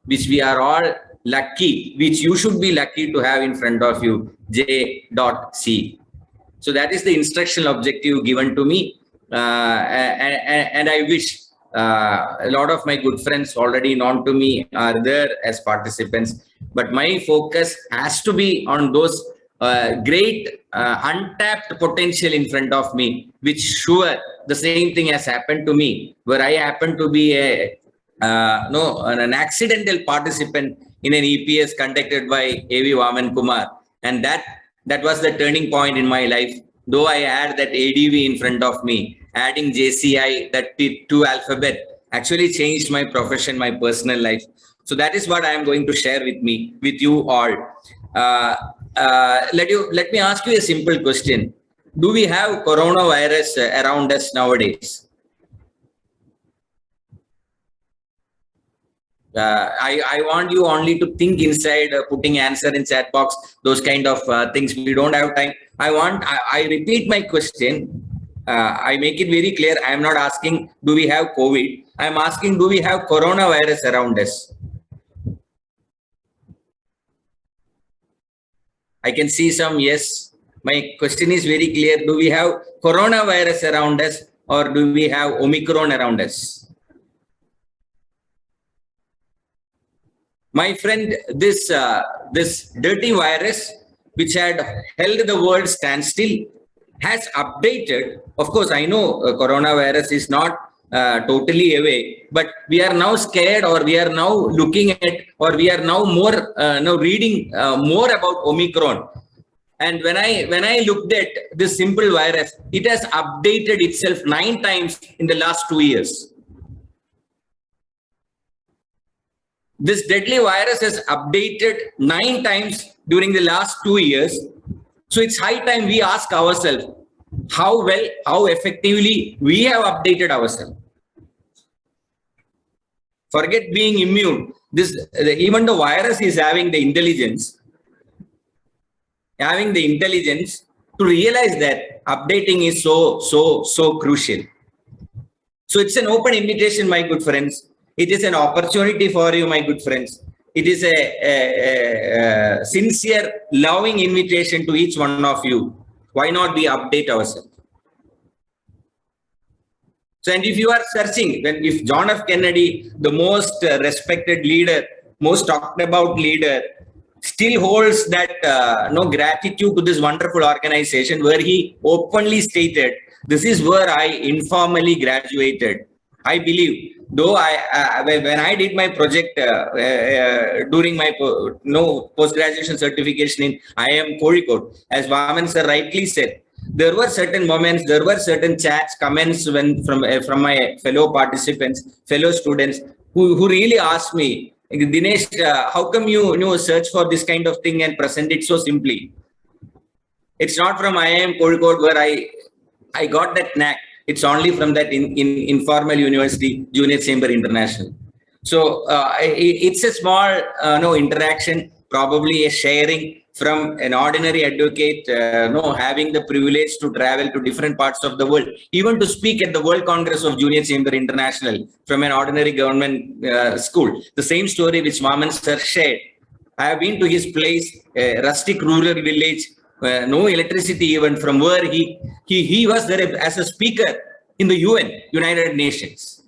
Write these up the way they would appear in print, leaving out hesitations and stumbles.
which we are all lucky, which you should be lucky to have in front of you, J.C. So that is the instructional objective given to me. And I wish a lot of my good friends already known to me are there as participants. But my focus has to be on those great untapped potential in front of me, which sure the same thing has happened to me, where I happen to be an accidental participant in an EPS conducted by A.V. Vaman Kumar, and that was the turning point in my life. Though I had that ADV in front of me, adding JCI, that two alphabet, actually changed my profession, my personal life. So that is what I am going to share with you all. Let me ask you a simple question. Do we have coronavirus around us nowadays? I want you only to think inside, putting answer in chat box, those kind of things. We don't have time. I repeat my question. I make it very clear. I am not asking, do we have COVID? I am asking, do we have coronavirus around us? I can see some yes. My question is very clear. Do we have coronavirus around us, or do we have Omicron around us? My friend, this dirty virus, which had held the world standstill, has updated. Of course, I know coronavirus is not totally away, but we are now scared, or we are now looking at, or we are now more now reading more about Omicron. And when I looked at this simple virus, it has updated itself 9 times in the last 2 years. This deadly virus has updated 9 times during the last 2 years. So it's high time we ask ourselves how well, how effectively we have updated ourselves. Forget being immune. Even the virus is having the intelligence to realize that updating is so crucial. So it's an open invitation, my good friends. It is an opportunity for you, my good friends. It is a sincere, loving invitation to each one of you. Why not we update ourselves? So, and if you are searching, if John F. Kennedy, the most respected leader, most talked about leader, still holds that gratitude to this wonderful organization, where he openly stated, this is where I informally graduated. I believe, though when I did my project during my post-graduation certification in IIM Kozhikode, as Vaman sir rightly said, there were certain moments, there were certain chats, comments from my fellow participants, fellow students, who really asked me, Dinesh, how come you search for this kind of thing and present it so simply? It's not from IIM Kozhikode where I got that knack. It's only from that in informal university, Junior Chamber International. So it's a small interaction, probably a sharing from an ordinary advocate, having the privilege to travel to different parts of the world, even to speak at the World Congress of Junior Chamber International from an ordinary government school. The same story which Vaman sir shared. I have been to his place, a rustic rural village, no electricity even, from where he was there as a speaker in the UN, United Nations.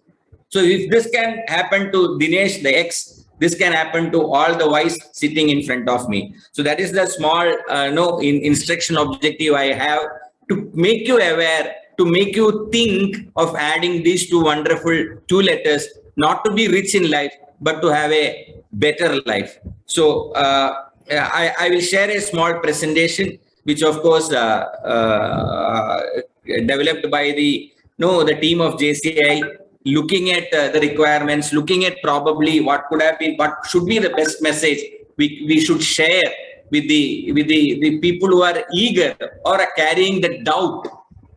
So if this can happen to Dinesh, the ex, this can happen to all the Ys sitting in front of me. So that is the small instruction objective I have, to make you aware, to make you think of adding these two wonderful 2 letters, not to be rich in life, but to have a better life. So I will share a small presentation, which of course developed by the team of JCI, looking at the requirements, looking at probably what should be the best message we should share with the people who are eager or are carrying the doubt.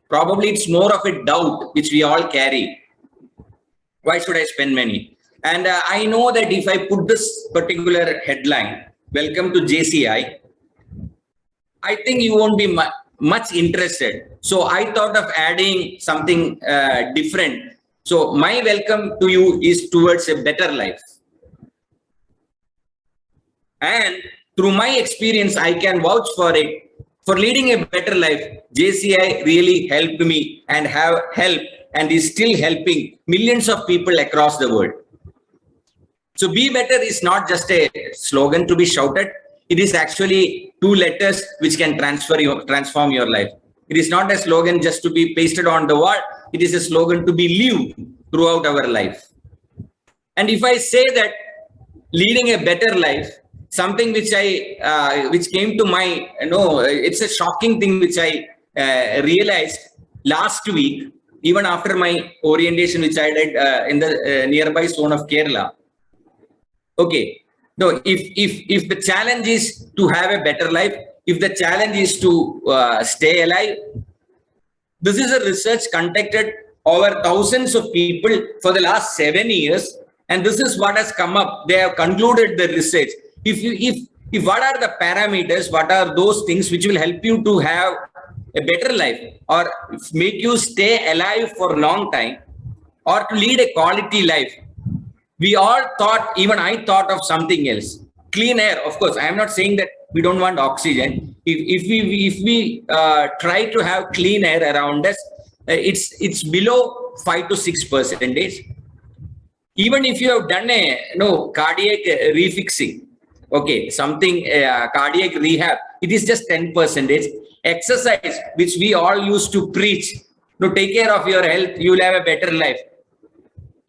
Probably it's more of a doubt which we all carry. Why should I spend money? And I know that if I put this particular headline, welcome to JCI, I think you won't be much interested. So I thought of adding something different. So my welcome to you is towards a better life. And through my experience, I can vouch for it. For leading a better life, JCI really helped me and have helped and is still helping millions of people across the world. So be better is not just a slogan to be shouted. It is actually two letters which can transform your life. It is not a slogan just to be pasted on the wall. It is a slogan to be lived throughout our life. And if I say that leading a better life, something which which came to my, it's a shocking thing which I realized last week, even after my orientation, which I did in the nearby zone of Kerala. Okay, no, if the challenge is to have a better life, if the challenge is to stay alive, this is a research conducted over thousands of people for the last 7 years, and this is what has come up. They have concluded the research. If what are the parameters, what are those things which will help you to have a better life or make you stay alive for a long time or to lead a quality life? We all thought, even I thought of something else. Clean air, of course. I am not saying that we don't want oxygen. If we try to have clean air around us, it's below 5 to 6%. Even if you have done a cardiac refixing, okay, something cardiac rehab, it is just 10%. Exercise, which we all used to preach, take care of your health, you will have a better life.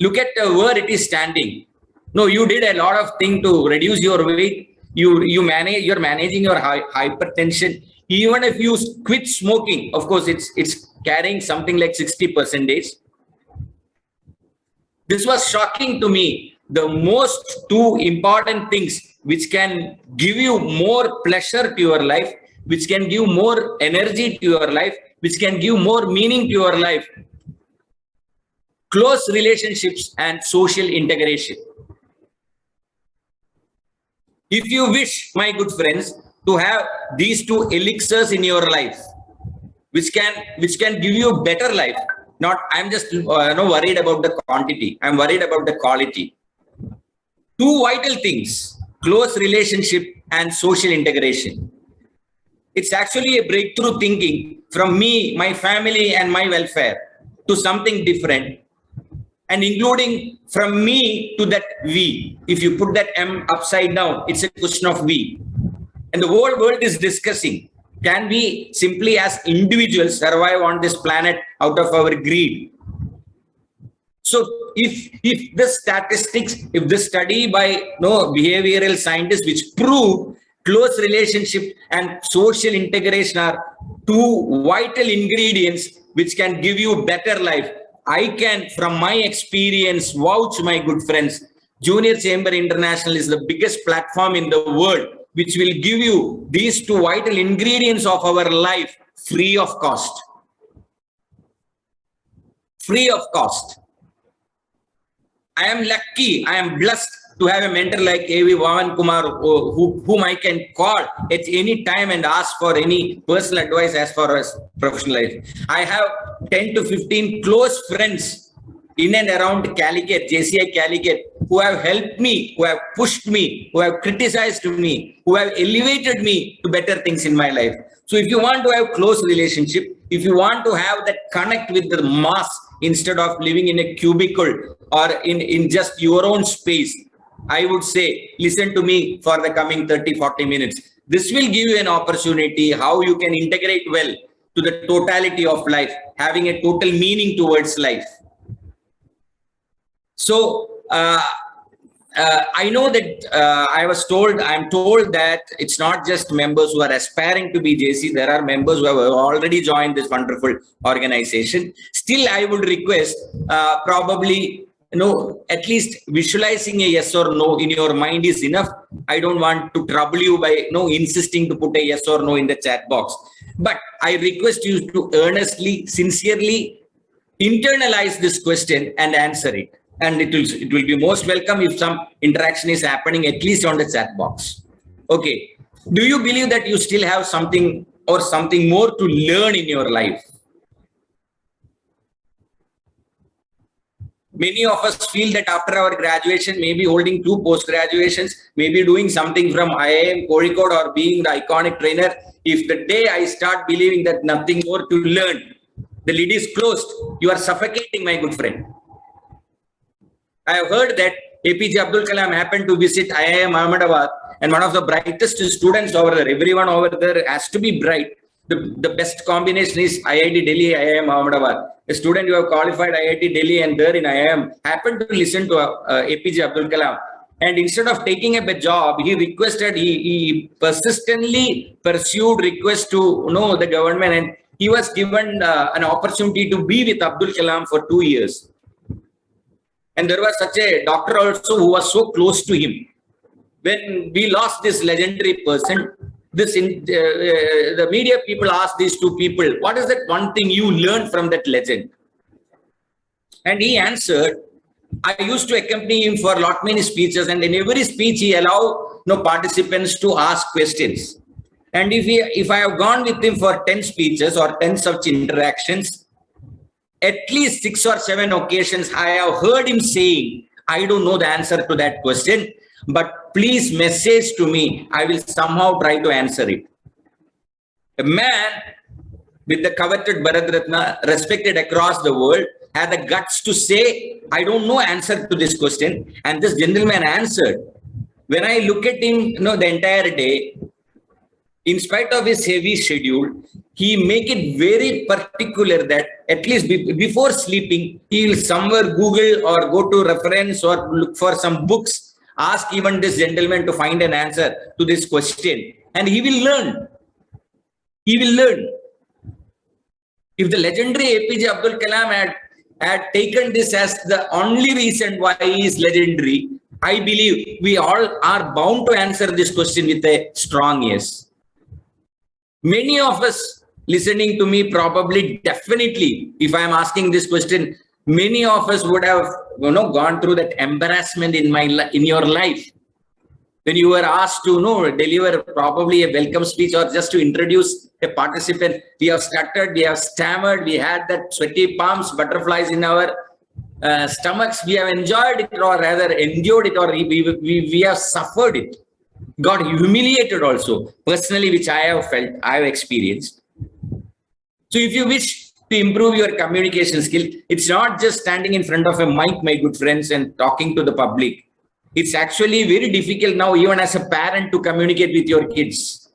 Look at where it is standing. No, you did a lot of things to reduce your weight. You're managing your hypertension. Even if you quit smoking, of course, it's carrying something like 60%. This was shocking to me. The most two important things which can give you more pleasure to your life, which can give more energy to your life, which can give more meaning to your life: close relationships and social integration. If you wish, my good friends, to have these two elixirs in your life, which can give you a better life, I'm just worried about the quantity. I'm worried about the quality. Two vital things: close relationship and social integration. It's actually a breakthrough thinking from me, my family, and my welfare to something different, and including from me to that we. If you put that M upside down, it's a question of we. And the whole world is discussing, can we simply as individuals survive on this planet out of our greed? So if the statistics, if the study by behavioral scientists which prove close relationship and social integration are two vital ingredients which can give you better life, I can, from my experience, vouch, my good friends, Junior Chamber International is the biggest platform in the world which will give you these two vital ingredients of our life free of cost. Free of cost. I am lucky, I am blessed to have a mentor like A.V. Vaman Kumar, whom I can call at any time and ask for any personal advice as far as professional life. I have 10 to 15 close friends in and around Calicut, JCI Calicut, who have helped me, who have pushed me, who have criticized me, who have elevated me to better things in my life. So if you want to have close relationship, if you want to have that connect with the mass instead of living in a cubicle or in just your own space, I would say, listen to me for the coming 30-40 minutes. This will give you an opportunity how you can integrate well to the totality of life, having a total meaning towards life. So I know that I'm told that it's not just members who are aspiring to be JC. There are members who have already joined this wonderful organization. Still, I would request probably, at least visualizing a yes or no in your mind is enough. I don't want to trouble you by insisting to put a yes or no in the chat box. But I request you to earnestly, sincerely internalize this question and answer it. And it will be most welcome if some interaction is happening, at least on the chat box. Okay. Do you believe that you still have something or something more to learn in your life? Many of us feel that after our graduation, maybe holding 2 post-graduations, maybe doing something from IIM, Kozhikode, or being the iconic trainer. If the day I start believing that nothing more to learn, the lid is closed, you are suffocating, my good friend. I have heard that APJ Abdul Kalam happened to visit IIM Ahmedabad, and one of the brightest students over there, everyone over there has to be bright. The best combination is IIT Delhi, IIM Ahmedabad. A student who have qualified IIT Delhi and there in IIM happened to listen to APJ Abdul Kalam. And instead of taking up a job, he requested, he persistently pursued requests to know the government, and he was given an opportunity to be with Abdul Kalam for 2 years. And there was such a doctor also who was so close to him. When we lost this legendary person, the media people asked these 2 people, what is that one thing you learned from that legend? And he answered, I used to accompany him for lot many speeches, and in every speech he allowed participants to ask questions. And if I have gone with him for 10 speeches or 10 such interactions, at least 6 or 7 occasions I have heard him saying, I don't know the answer to that question, but please message to me, I will somehow try to answer it. A man with the coveted Bharat Ratna, respected across the world, had the guts to say, I don't know answer to this question, and this gentleman answered. When I look at him, the entire day, in spite of his heavy schedule, he make it very particular that at least before sleeping, he will somewhere Google or go to reference or look for some books, ask even this gentleman to find an answer to this question, and he will learn. He will learn. If the legendary APJ Abdul Kalam had taken this as the only reason why he is legendary, I believe we all are bound to answer this question with a strong yes. Many of us listening to me probably, definitely, if I am asking this question, many of us would have gone through that embarrassment in your life. When you were asked to deliver probably a welcome speech or just to introduce a participant, we have stuttered, we have stammered, we had that sweaty palms, butterflies in our stomachs. We have enjoyed it, or rather endured it, or we have suffered it. Got humiliated also, personally, which I have felt, I have experienced. So if you wish to improve your communication skill, it's not just standing in front of a mic, my good friends, and talking to the public. It's actually very difficult now, even as a parent, to communicate with your kids.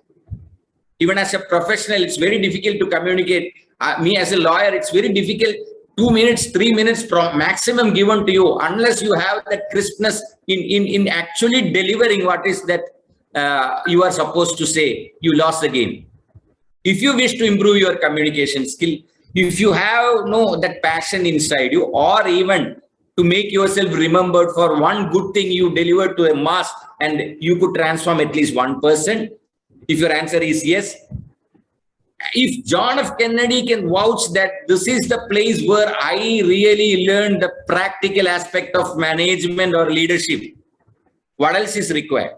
Even as a professional, it's very difficult to communicate. Me as a lawyer, it's very difficult. 2 minutes, 3 minutes maximum given to you, unless you have that crispness in actually delivering what is that you are supposed to say, you lost the game. If you wish to improve your communication skill, if you have that passion inside you, or even to make yourself remembered for one good thing you delivered to a mass and you could transform at least one person, if your answer is yes, if John F. Kennedy can vouch that this is the place where I really learned the practical aspect of management or leadership, what else is required?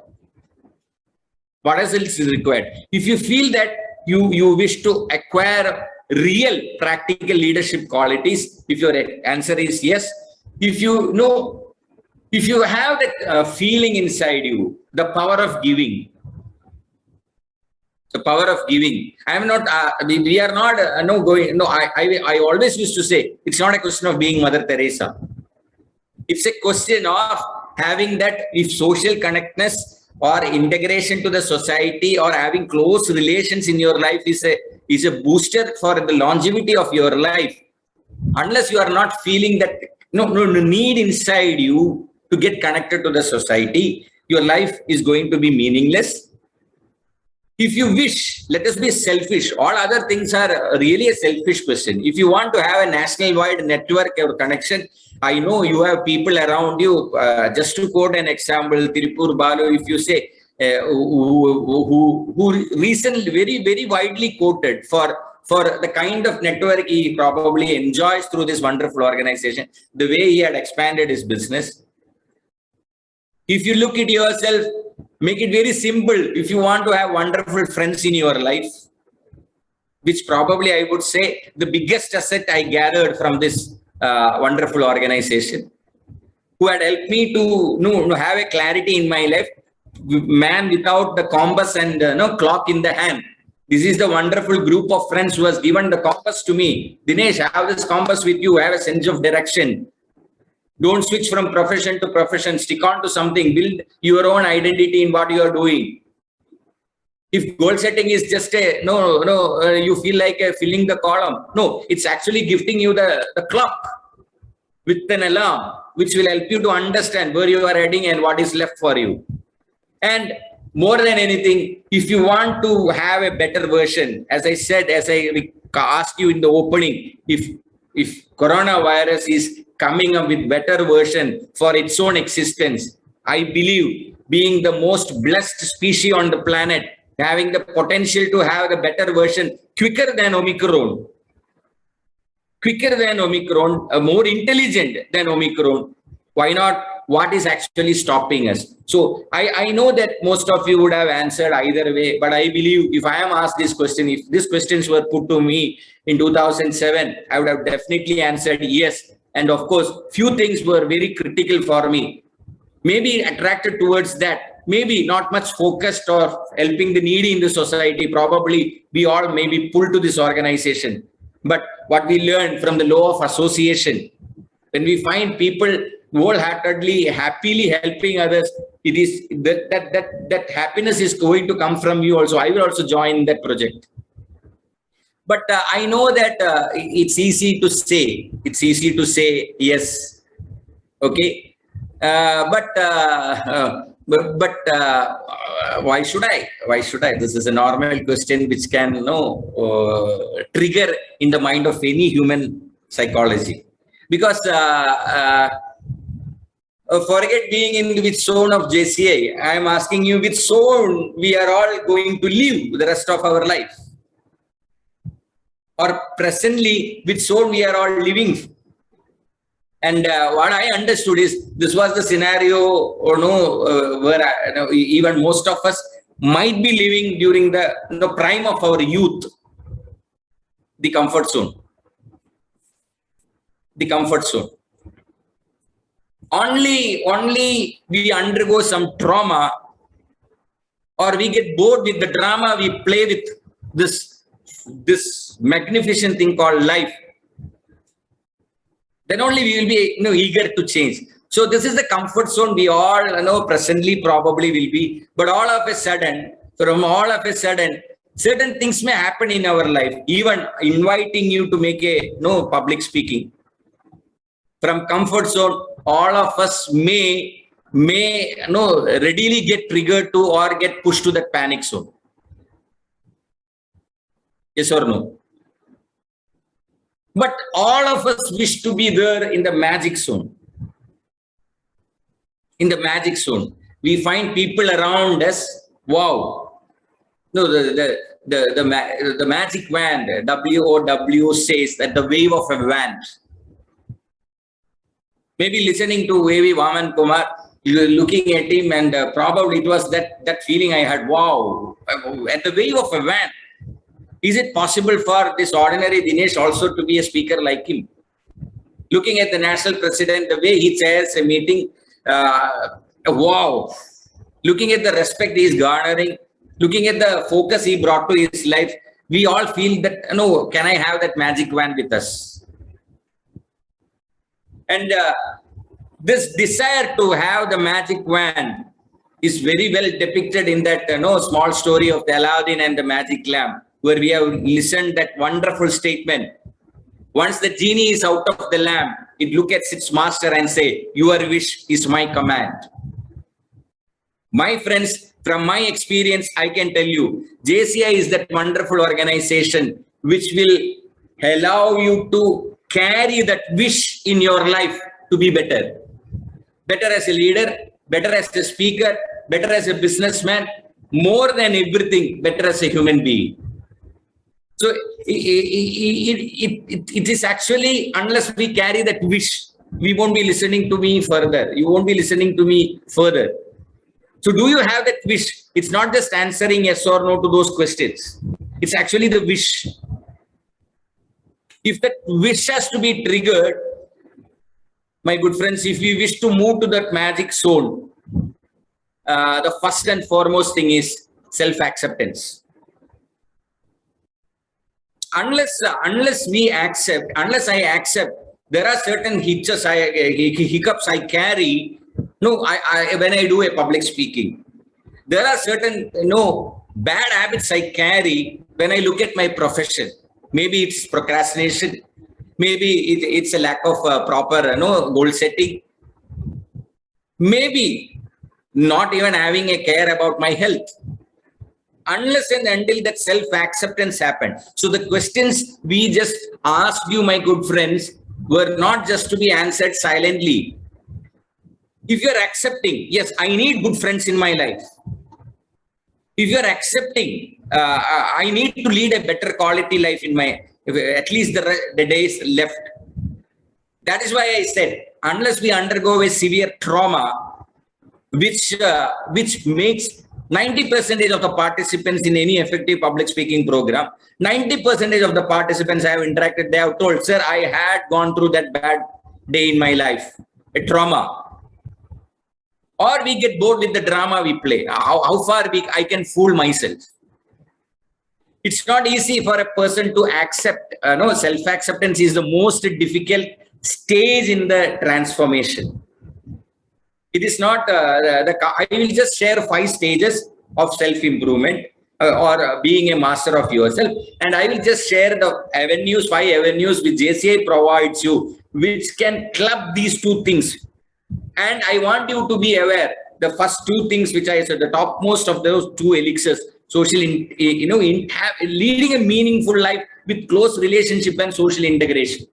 What else is required? If you feel that you wish to acquire real practical leadership qualities, if your answer is yes, if you have that feeling inside you, the power of giving, the power of giving. I am not, we are not going, I always used to say, it's not a question of being Mother Teresa. It's a question of having that, if social connectedness or integration to the society or having close relations in your life is a booster for the longevity of your life. Unless you are not feeling that need inside you to get connected to the society, your life is going to be meaningless. If you wish, let us be selfish. All other things are really a selfish question. If you want to have a national-wide network or connection, I know you have people around you. Just to quote an example, Tirupur Balu, if you say, who recently very, very widely quoted for the kind of network he probably enjoys through this wonderful organization, the way he had expanded his business. If you look at yourself, make it very simple. If you want to have wonderful friends in your life, which probably I would say the biggest asset I gathered from this wonderful organization, who had helped me to have a clarity in my life. Man without the compass and clock in the hand. This is the wonderful group of friends who has given the compass to me. Dinesh, have this compass with you. Have a sense of direction. Don't switch from profession to profession. Stick on to something. Build your own identity in what you are doing. If goal setting is just a you feel like filling the column. No, it's actually gifting you the clock with an alarm, which will help you to understand where you are heading and what is left for you. And more than anything, if you want to have a better version, as I said, as I asked you in the opening, if coronavirus is coming up with better version for its own existence, I believe being the most blessed species on the planet, having the potential to have the better version quicker than Omicron, more intelligent than Omicron, why not? What is actually stopping us? So I know that most of you would have answered either way, but I believe if I am asked this question, if these questions were put to me in 2007, I would have definitely answered yes. And of course, few things were very critical for me. Maybe attracted towards that, maybe not much focused or helping the needy in the society. Probably we all may be pulled to this organization. But what we learned from the law of association, when we find people wholeheartedly, happily helping others, it is that happiness is going to come from you also. I will also join that project. But I know that it's easy to say. It's easy to say yes. Okay. But why should I? Why should I? This is a normal question which can trigger in the mind of any human psychology. Because forget being in which zone of JCI. I am asking you which zone we are all going to live the rest of our life. Or presently, which zone we are all living. And what I understood is this was the scenario, where even most of us might be living during the prime of our youth, the comfort zone. The comfort zone. Only we undergo some trauma, or we get bored with the drama we play with this magnificent thing called life. Then only we will be eager to change. So this is the comfort zone we all presently probably will be. But all of a sudden, certain things may happen in our life, even inviting you to make a public speaking. From comfort zone, all of us may readily get triggered to or get pushed to that panic zone. Yes or no? But all of us wish to be there in the magic zone. In the magic zone, we find people around us. Wow! No, the magic wand. WOW says that the wave of a wand. Maybe listening to Vavi Vaman Kumar, you were looking at him, and probably it was that feeling I had. Wow! At the wave of a wand. Is it possible for this ordinary Dinesh also to be a speaker like him? Looking at the national president, the way he chairs a meeting, wow. Looking at the respect he is garnering, looking at the focus he brought to his life, we all feel that, can I have that magic wand with us? And this desire to have the magic wand is very well depicted in that small story of the Aladdin and the magic lamp, where we have listened that wonderful statement. Once the genie is out of the lamp, it looks at its master and say, your wish is my command. My friends, from my experience, I can tell you, JCI is that wonderful organization which will allow you to carry that wish in your life to be better. Better as a leader, better as a speaker, better as a businessman, more than everything, better as a human being. So it is actually, unless we carry that wish, we won't be listening to me further. You won't be listening to me further. So do you have that wish? It's not just answering yes or no to those questions. It's actually the wish. If that wish has to be triggered, My good friends, if we wish to move to that magic zone, the first and foremost thing is self-acceptance. Unless I accept, there are certain hiccups I carry. No, when I do a public speaking, there are certain bad habits I carry when I look at my profession. Maybe it's procrastination. Maybe it's a lack of proper goal setting. Maybe not even having a care about my health. Unless and until that self-acceptance happened. So the questions we just asked you, my good friends, were not just to be answered silently. If you're accepting, yes, I need good friends in my life. If you're accepting, I need to lead a better quality life in my, at least the days left. That is why I said, unless we undergo a severe trauma, which makes 90% of the participants in any effective public speaking program, 90% of the participants I have interacted, they have told, sir, I had gone through that bad day in my life, a trauma. Or we get bored with the drama we play. How far I can fool myself. It's not easy for a person to accept. Self-acceptance is the most difficult stage in the transformation. It is not, I will just share 5 stages of self-improvement or being a master of yourself. And I will just share the 5 avenues which JCI provides you, which can club these 2 things. And I want you to be aware, the first 2 things which I said, the topmost of those 2 elixirs, leading a meaningful life with close relationship and social integration.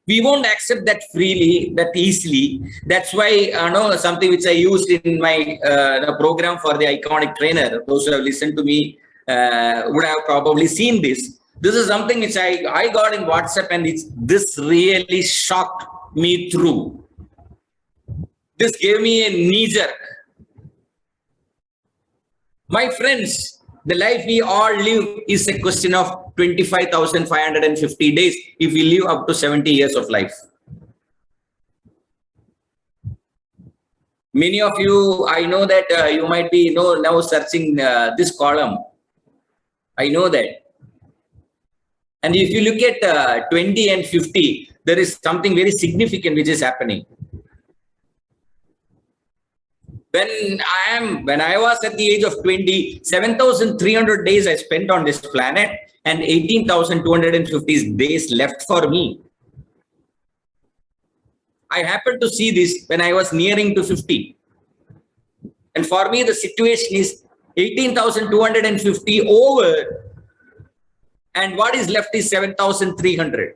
We won't accept that freely, that easily. That's why something which I used in my the program for the iconic trainer. Those who have listened to me would have probably seen this. This is something which I got in WhatsApp, and this really shocked me through. This gave me a knee jerk. My friends, the life we all live is a question of 25,550 days if we live up to 70 years of life. Many of you, I know that you might be now searching this column. I know that. And if you look at 20 and 50, there is something very significant which is happening. When I was at the age of 20, 7,300 days I spent on this planet, and 18,250 days left for me. I happened to see this when I was nearing to 50. And for me, the situation is 18,250 over, and what is left is 7,300.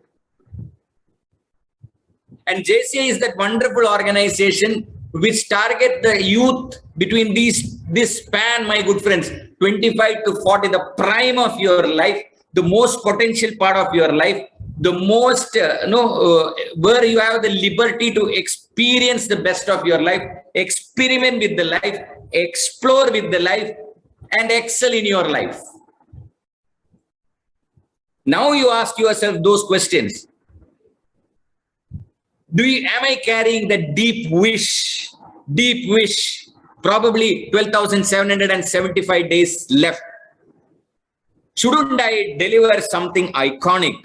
And JCI is that wonderful organization which target the youth between this span, my good friends, 25 to 40, the prime of your life, the most potential part of your life, the most, where you have the liberty to experience the best of your life, experiment with the life, explore with the life, and excel in your life. Now you ask yourself those questions. Am I carrying that deep wish, probably 12,775 days left? Shouldn't I deliver something iconic?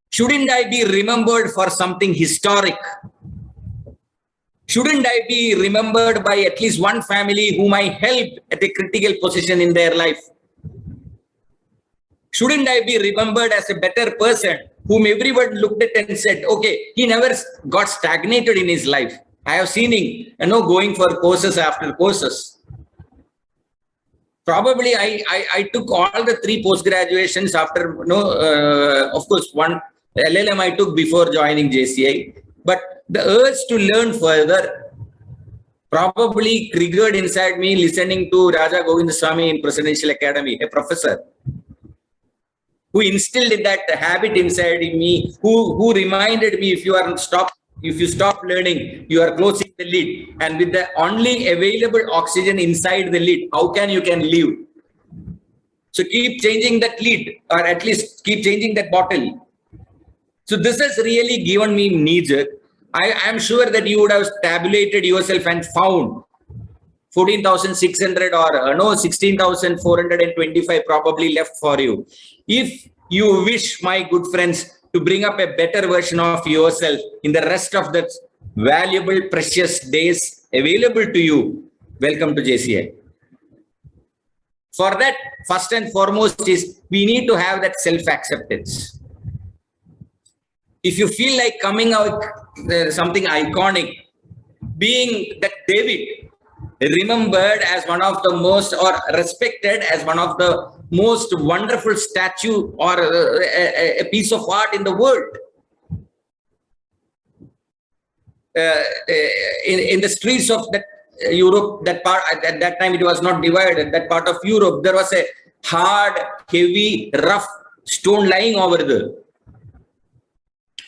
Shouldn't I be remembered for something historic? Shouldn't I be remembered by at least one family whom I helped at a critical position in their life? Shouldn't I be remembered as a better person whom everyone looked at and said, okay, he never got stagnated in his life. I have seen him, going for courses after courses. Probably I took all the 3 post-graduations after, of course, one LLM I took before joining JCI. But the urge to learn further probably triggered inside me listening to Raja Govindaswamy in Presidential Academy, a professor, who instilled that habit inside me, who reminded me, if you stop learning, you are closing the lid, and with the only available oxygen inside the lid, how can you live? So keep changing that lid, or at least keep changing that bottle. So this has really given me knee-jerk. I am sure that you would have tabulated yourself and found 14,600 or no 16,425 probably left for you. If you wish, my good friends, to bring up a better version of yourself in the rest of the valuable, precious days available to you, welcome to JCI. For that, first and foremost is we need to have that self-acceptance. If you feel like coming out something iconic, being that David, remembered as one of the most, or respected as one of the most wonderful statue or a piece of art in the world. In the streets of that Europe, that part at that time it was not divided. That part of Europe, there was a hard, heavy, rough stone lying over there.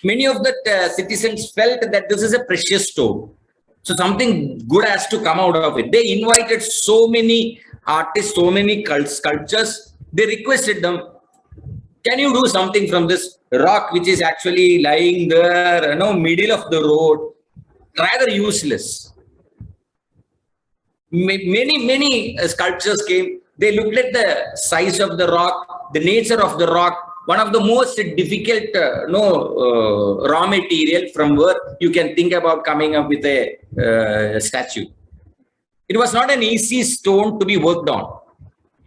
Many of the citizens felt that this is a precious stone. So something good has to come out of it. They invited so many artists, so many sculptures. They requested them, can you do something from this rock which is actually lying there, middle of the road, rather useless. Many sculptures came. They looked at the size of the rock, the nature of the rock, one of the most difficult raw material from where you can think about coming up with a statue. It was not an easy stone to be worked on.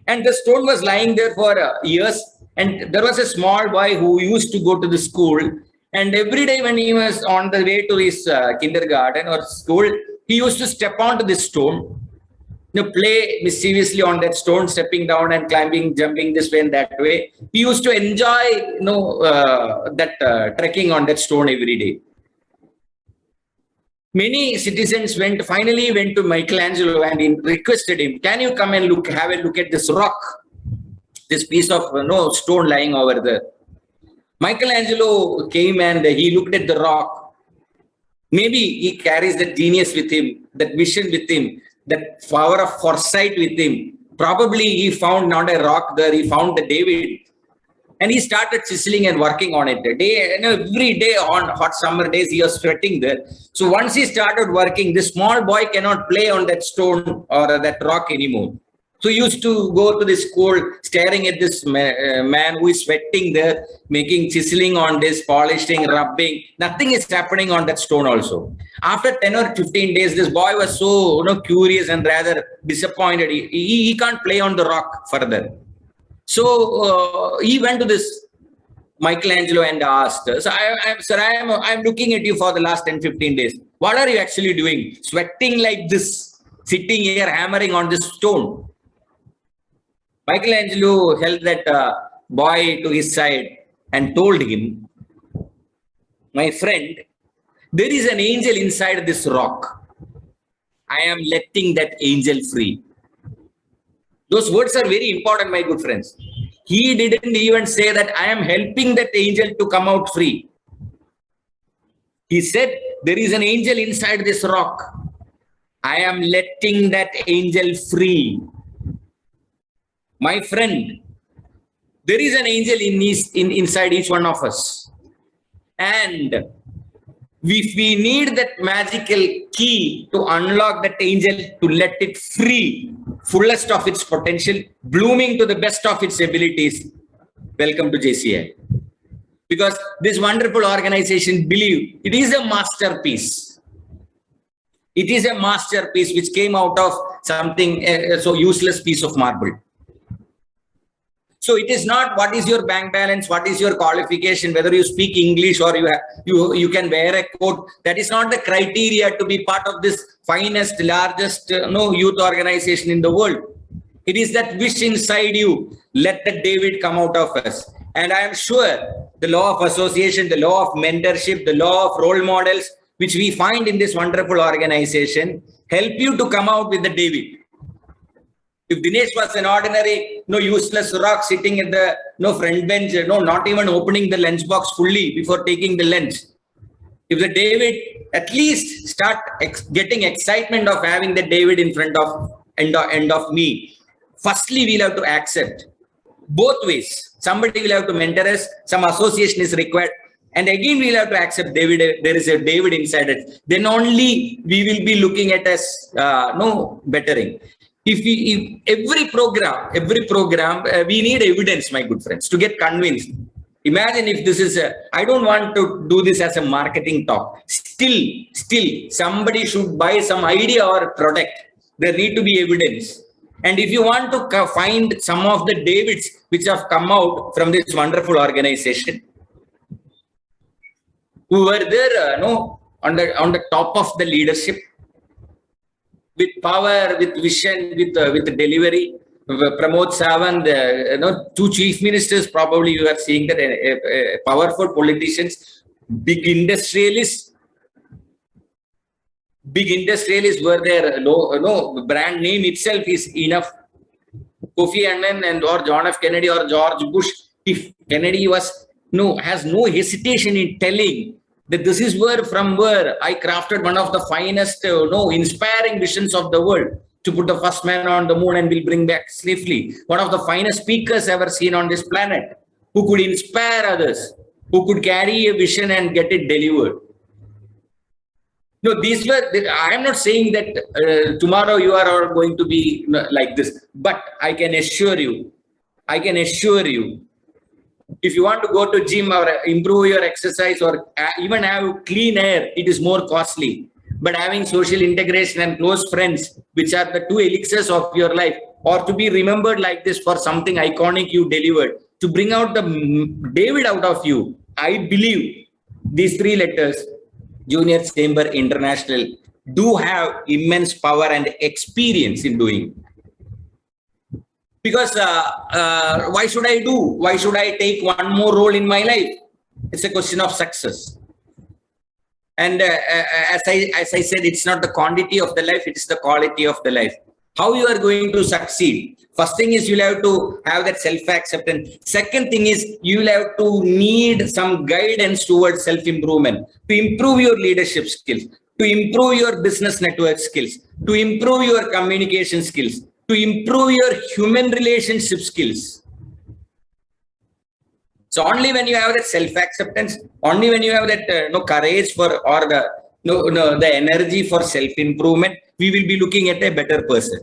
And the stone was lying there for years. And there was a small boy who used to go to the school. And every day when he was on the way to his kindergarten or school, he used to step onto this stone, play mischievously on that stone, stepping down and climbing, jumping this way and that way. He used to enjoy, trekking on that stone every day. Many citizens finally went to Michelangelo and requested him, can you come and have a look at this rock, this piece of stone lying over there. Michelangelo came and he looked at the rock. Maybe he carries that genius with him, that vision with him, that power of foresight with him. Probably he found not a rock there, he found the David. And he started chiseling and working on it. Every day on hot summer days, he was sweating there. So once he started working, this small boy cannot play on that stone or that rock anymore. So he used to go to the school, staring at this man who is sweating there, chiseling on this, polishing, rubbing. Nothing is happening on that stone also. After 10 or 15 days, this boy was so curious and rather disappointed. He can't play on the rock further. So he went to this Michelangelo and asked, sir, I'm looking at you for the last 10, 15 days. What are you actually doing? Sweating like this, sitting here, hammering on this stone. Michelangelo held that boy to his side and told him, my friend, there is an angel inside this rock. I am letting that angel free. Those words are very important, my good friends. He didn't even say that I am helping that angel to come out free. He said, there is an angel inside this rock. I am letting that angel free. My friend, there is an angel inside each one of us. And if we need that magical key to unlock that angel, to let it free, fullest of its potential, blooming to the best of its abilities, welcome to JCI. Because this wonderful organization believe it is a masterpiece. It is a masterpiece which came out of something, so useless piece of marble. So it is not what is your bank balance, what is your qualification, whether you speak English or you can wear a coat. That is not the criteria to be part of this finest, largest youth organization in the world. It is that wish inside you. Let the David come out of us. And I am sure the law of association, the law of mentorship, the law of role models, which we find in this wonderful organization, help you to come out with the David. If Dinesh was an ordinary, useless rock sitting at the front bench, not even opening the lunchbox fully before taking the lunch. If the David at least start getting excitement of having the David in front of end of me, firstly we'll have to accept both ways. Somebody will have to mentor us. Some association is required. And again, we'll have to accept David. There is a David inside it. Then only we will be looking at as bettering. If every program, we need evidence, my good friends, to get convinced. Imagine if this is I don't want to do this as a marketing talk. Still, somebody should buy some idea or product. There need to be evidence. And if you want to find some of the Davids which have come out from this wonderful organization, who were there, on the top of the leadership, with power, with vision, with delivery. Pramod Sawant, two chief ministers, probably you are seeing that, powerful politicians, big industrialists were there. Brand name itself is enough. Kofi Annan and or John F. Kennedy or George Bush, if Kennedy has no hesitation in telling that this is where I crafted one of the finest, inspiring visions of the world, to put the first man on the moon and will bring back safely. One of the finest speakers ever seen on this planet, who could inspire others, who could carry a vision and get it delivered. No, these were, I am not saying that tomorrow you are all going to be like this, but I can assure you, if you want to go to gym or improve your exercise or even have clean air, it is more costly. But having social integration and close friends, which are the two elixirs of your life, or to be remembered like this for something iconic you delivered, to bring out the David out of you, I believe these three letters, Junior Chamber International, do have immense power and experience in doing. Because why should I do? Why should I take one more role in my life? It's a question of success. And as I said, it's not the quantity of the life, it's the quality of the life. How you are going to succeed? First thing is you'll have to have that self-acceptance. Second thing is you'll have to need some guidance towards self-improvement, to improve your leadership skills, to improve your business network skills, to improve your communication skills, to improve your human relationship skills. So only when you have that self-acceptance, only when you have that courage for, or the energy for self-improvement, we will be looking at a better person.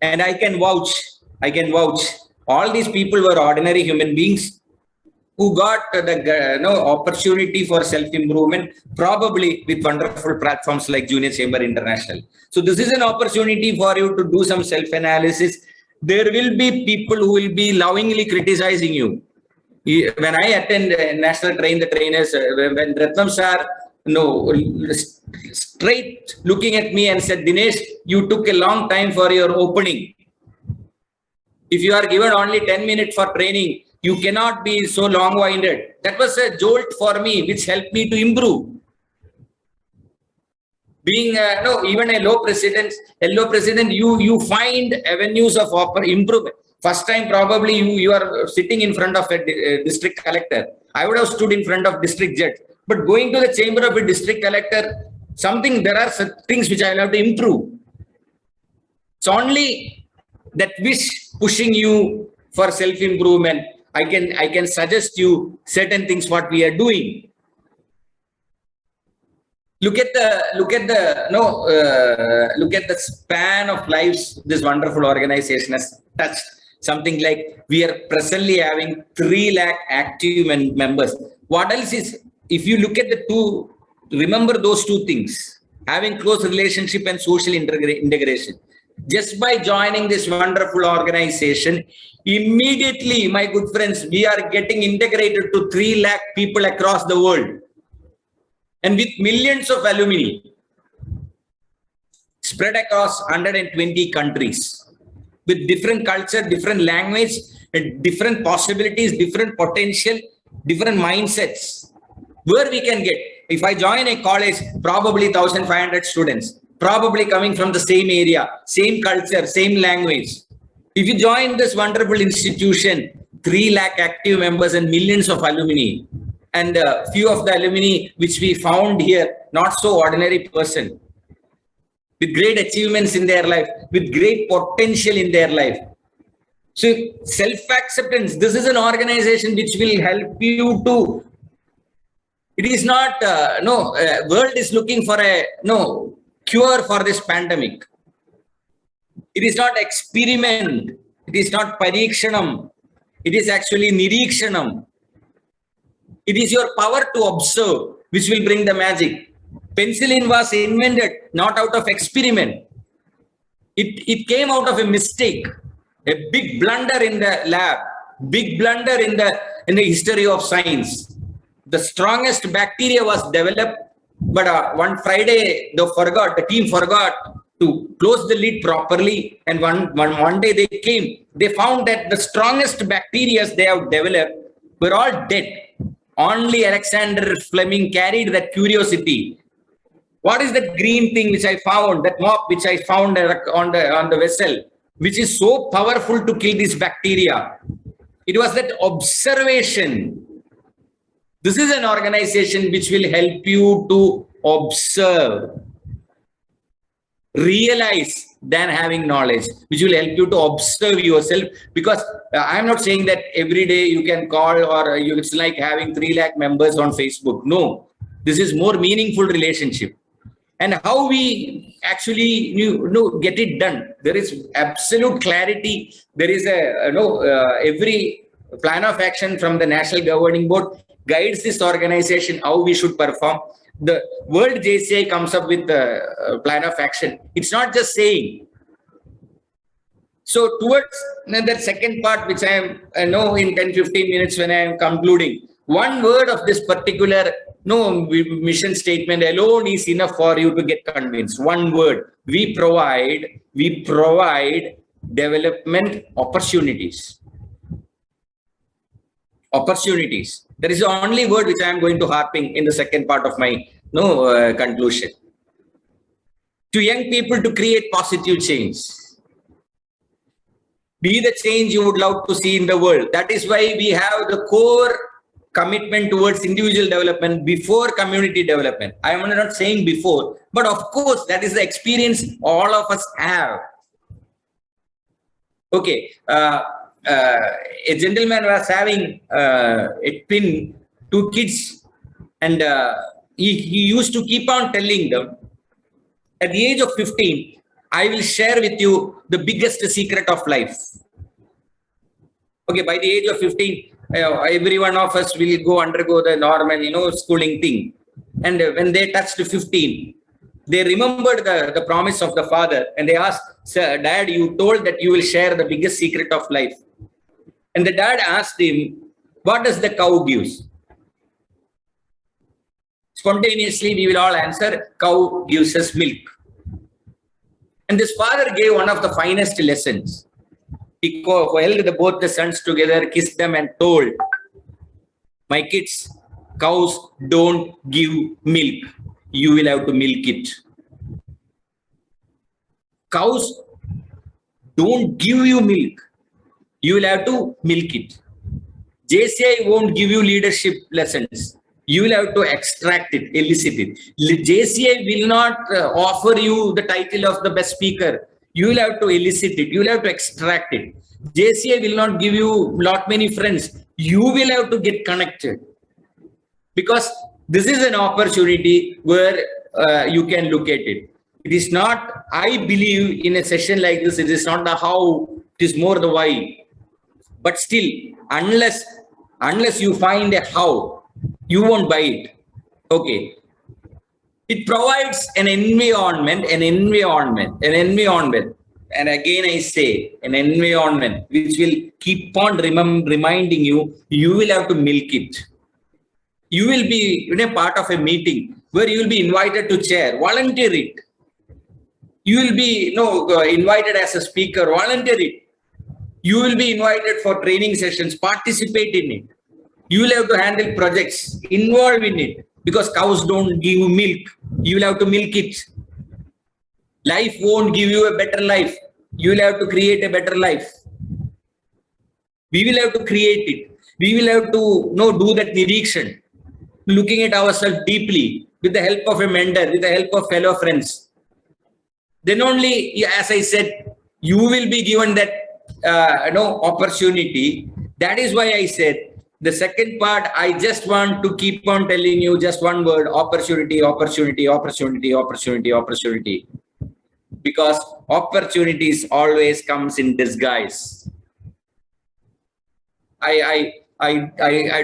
And I can vouch, all these people were ordinary human beings who got the opportunity for self-improvement, probably with wonderful platforms like Junior Chamber International. So this is an opportunity for you to do some self-analysis. There will be people who will be lovingly criticizing you. When I attend National Train the Trainers, when Ratnam sir, straight looking at me and said, Dinesh, you took a long time for your opening. If you are given only 10 minutes for training, you cannot be so long-winded. That was a jolt for me, which helped me to improve. Being even a low president, you find avenues of improvement. First time probably you are sitting in front of a district collector. I would have stood in front of district judge. But going to the chamber of a district collector, there are things which I will have to improve. It's only that wish pushing you for self-improvement. I can suggest you certain things what we are doing. Look at the span of lives this wonderful organization has touched. Something like we are presently having 3 lakh active members. What else is, if you look at the two, remember those two things, having close relationship and social integration. Just by joining this wonderful organization, immediately, my good friends, we are getting integrated to 3 lakh people across the world. And with millions of alumni spread across 120 countries. With different culture, different language, different possibilities, different potential, different mindsets. Where we can get, if I join a college, probably 1,500 students, probably coming from the same area, same culture, same language. If you join this wonderful institution, 3 lakh active members and millions of alumni, and few of the alumni which we found here, not so ordinary person, with great achievements in their life, with great potential in their life. So self-acceptance, this is an organization which will help you to It is not, world is looking for a cure for this pandemic. It is not experiment. It is not parikshanam. It is actually nirikshanam. It is your power to observe which will bring the magic. Penicillin was invented not out of experiment. It came out of a mistake, a big blunder in the lab, big blunder in the history of science. The strongest bacteria was developed, but one Friday the team forgot to close the lid properly, and one day they found that the strongest bacteria they have developed were all dead. Only Alexander Fleming carried that curiosity. What is that green thing which I found, that mop which I found on the vessel, which is so powerful to kill this bacteria? It was that observation. This is an organization which will help you to observe, realize than having knowledge, which will help you to observe yourself. Because I'm not saying that every day you can call or it's like having 3 lakh members on Facebook. No, this is more meaningful relationship. And how we actually get it done. There is absolute clarity. There is every plan of action from the National Governing Board guides this organization how we should perform. The World JCI comes up with the plan of action. It's not just saying. So towards the second part, which I know in 10-15 minutes when I am concluding, one word of this particular mission statement alone is enough for you to get convinced. One word: we provide development opportunities. Opportunities. That is the only word which I am going to harping in the second part of my conclusion. To young people, to create positive change. Be the change you would love to see in the world. That is why we have the core commitment towards individual development before community development. I am not saying before, but of course, that is the experience all of us have. Okay. A gentleman was having a twin, 2 kids, and he used to keep on telling them, at the age of 15, I will share with you the biggest secret of life. Okay, by the age of 15, every one of us will undergo the normal, schooling thing. And when they touched 15, they remembered the promise of the father, and they asked, "Sir, Dad, you told that you will share the biggest secret of life." And the dad asked him, "What does the cow give?" Spontaneously, we will all answer, "Cow gives us milk." And this father gave one of the finest lessons. He held both the sons together, kissed them, and told, "My kids, cows don't give milk. You will have to milk it." Cows don't give you milk. You will have to milk it. JCI won't give you leadership lessons. You will have to extract it, elicit it. JCI will not offer you the title of the best speaker. You will have to elicit it. You will have to extract it. JCI will not give you lot many friends. You will have to get connected. Because this is an opportunity where you can look at it. It is not, I believe in a session like this, it is not the how, it is more the why. But still, unless you find a how, you won't buy it. Okay. It provides an environment. And again, I say, an environment which will keep on reminding you, you will have to milk it. You will be in a part of a meeting where you will be invited to chair, volunteer it. You will be invited as a speaker, volunteer it. You will be invited for training sessions, participate in it. You will have to handle projects, involve in it, because cows don't give you milk. You will have to milk it. Life won't give you a better life. You will have to create a better life. We will have to create it. We will have to do that nirikshan, looking at ourselves deeply with the help of a mentor, with the help of fellow friends. Then only, as I said, you will be given that opportunity. That is why I said The second part, I just want to keep on telling you just one word: opportunity, opportunity, opportunity, opportunity, opportunity. Because opportunities always comes in disguise. I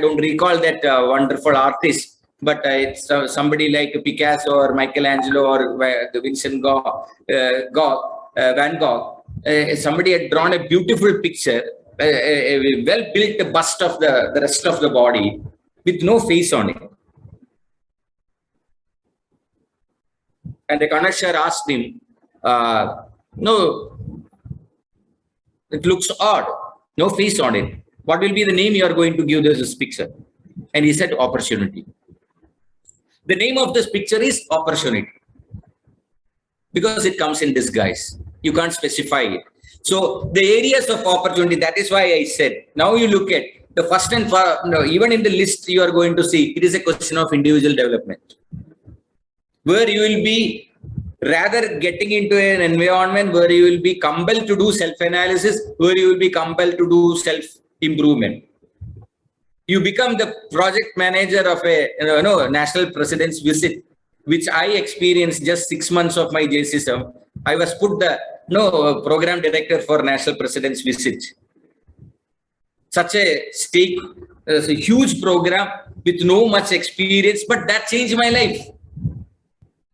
don't recall that wonderful artist, but it's somebody like Picasso or Michelangelo or Vincent Van Gogh. Somebody had drawn a beautiful picture, a well-built bust of the rest of the body with no face on it. And the connoisseur asked him, no, it looks odd, no face on it. What will be the name you are going to give this picture? And he said, opportunity. The name of this picture is opportunity, because it comes in disguise. You can't specify it. So the areas of opportunity, that is why I said, now you look at the first and even in the list you are going to see, it is a question of individual development, where you will be rather getting into an environment where you will be compelled to do self-analysis, where you will be compelled to do self-improvement. You become the project manager of a national president's visit, which I experienced just 6 months of my JCSM. I was put the program director for national president's visit. Such a stake, a huge program with no much experience, but that changed my life.